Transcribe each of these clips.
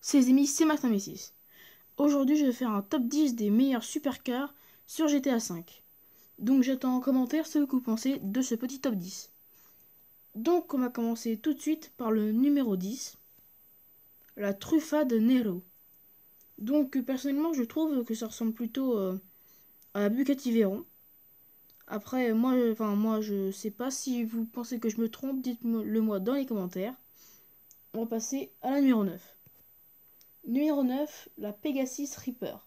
c'est les amis, c'est Mathnamesis. Aujourd'hui, je vais faire un top 10 des meilleurs supercars sur GTA V. Donc j'attends en commentaire ce que vous pensez de ce petit top 10. Donc on va commencer tout de suite par le numéro 10, la Truffade Nero. Donc personnellement, je trouve que ça ressemble plutôt à la Bugatti Veyron. Après, moi je sais pas si vous pensez que je me trompe, dites-le moi dans les commentaires. On va passer à la numéro 9. Numéro 9, la Pegasus Reaper.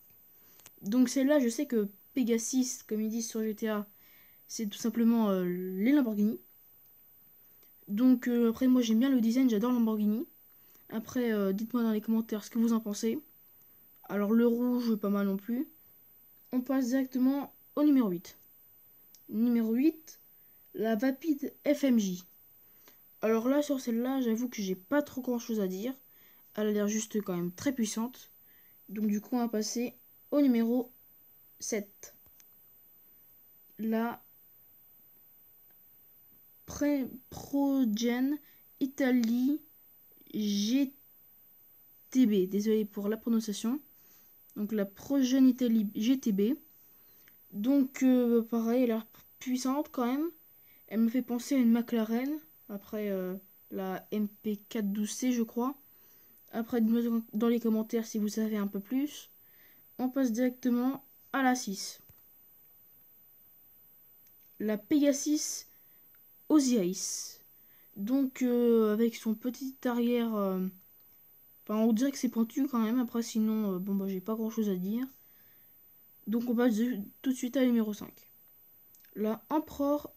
Donc celle-là, je sais que Pegasus, comme ils disent sur GTA, c'est tout simplement les Lamborghini. Donc après, moi j'aime bien le design, j'adore Lamborghini. Après, dites-moi dans les commentaires ce que vous en pensez. Alors le rouge, pas mal non plus. On passe directement au numéro 8. Numéro 8, la Vapid FMJ. Alors là, sur celle-là, j'avoue que j'ai pas trop grand chose à dire. Elle a l'air juste quand même très puissante. Donc du coup, on va passer au numéro 7. La Progen Italie GTB. Désolé pour la prononciation. Donc la Progen Italie GTB. Donc pareil, elle a l'air puissante quand même. Elle me fait penser à une McLaren. Après la MP412C je crois. Après dites-moi dans les commentaires si vous savez un peu plus. On passe directement à la 6. La Pegasus Osiris. Donc avec son petit arrière, enfin on dirait que c'est pointu quand même. Après sinon, bon bah j'ai pas grand chose à dire. Donc on passe tout de suite à la numéro 5. La Emperor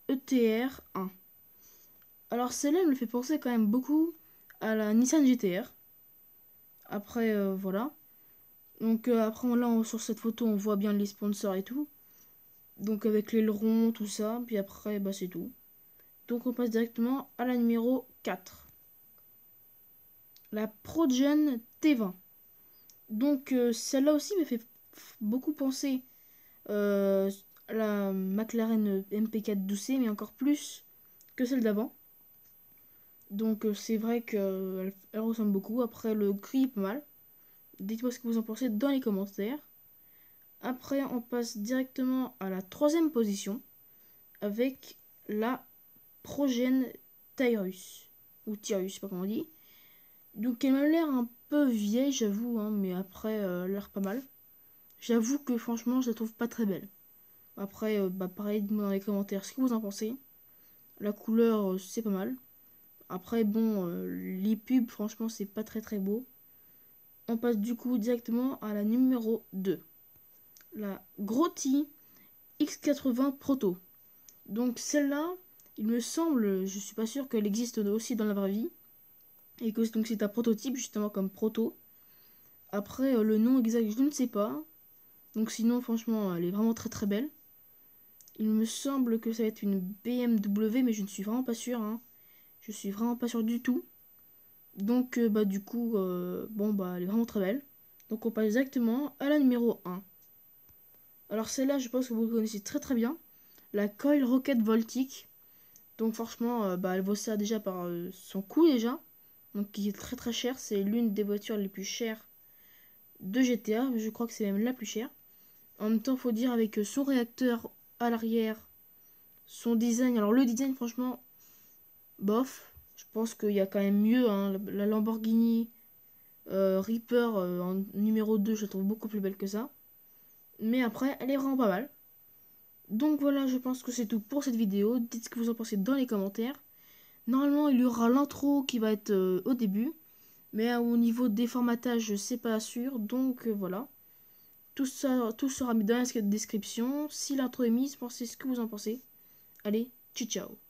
ETR 1. Alors celle-là elle me fait penser quand même beaucoup à la Nissan GTR. Après voilà. Donc après là sur cette photo on voit bien les sponsors et tout. Donc avec l'aileron, tout ça. Puis après bah c'est tout. Donc on passe directement à la numéro 4. La Progen T20. Donc celle-là aussi me fait beaucoup penser à la McLaren MP412C, mais encore plus que celle d'avant. Donc c'est vrai qu'elle ressemble beaucoup. Après le gris est pas mal. Dites-moi ce que vous en pensez dans les commentaires. Après on passe directement à la 3e position avec la Progen Tyrus. Ou Tyrus, je sais pas comment on dit. Donc elle m'a l'air un peu vieille, j'avoue, hein, mais après, elle a l'air pas mal. J'avoue que franchement, je la trouve pas très belle. Après, bah pareil, dites-moi dans les commentaires ce que vous en pensez. La couleur, c'est pas mal. Après, bon, les pubs, franchement, c'est pas très très beau. On passe du coup directement à la numéro 2. La Grotti X80 Proto. Donc celle-là, il me semble, je suis pas sûre qu'elle existe aussi dans la vraie vie. Et que donc c'est un prototype, justement, comme Proto. Après, le nom exact, je ne sais pas. Donc sinon, franchement, elle est vraiment très très belle. Il me semble que ça va être une BMW, mais je ne suis vraiment pas sûre. Hein. Je suis vraiment pas sûre du tout. Donc, bah du coup, bon, bah elle est vraiment très belle. Donc on passe directement à la numéro 1. Alors celle-là, je pense que vous connaissez très très bien. La Coil Rocket Voltic. Donc franchement, bah elle vaut ça déjà par son coût déjà. Donc qui est très très cher. C'est l'une des voitures les plus chères de GTA. Je crois que c'est même la plus chère. En même temps, faut dire avec son réacteur à l'arrière, son design. Alors le design, franchement, bof. Je pense qu'il y a quand même mieux. Hein. La Lamborghini Reaper en numéro 2, je la trouve beaucoup plus belle que ça. Mais après, elle est vraiment pas mal. Donc voilà, je pense que c'est tout pour cette vidéo. Dites ce que vous en pensez dans les commentaires. Normalement, il y aura l'intro qui va être au début. Mais au niveau des formatages, je sais pas sûr. Donc voilà. Tout sera mis dans la description. Si l'intro est mise, pensez ce que vous en pensez. Allez, ciao ciao.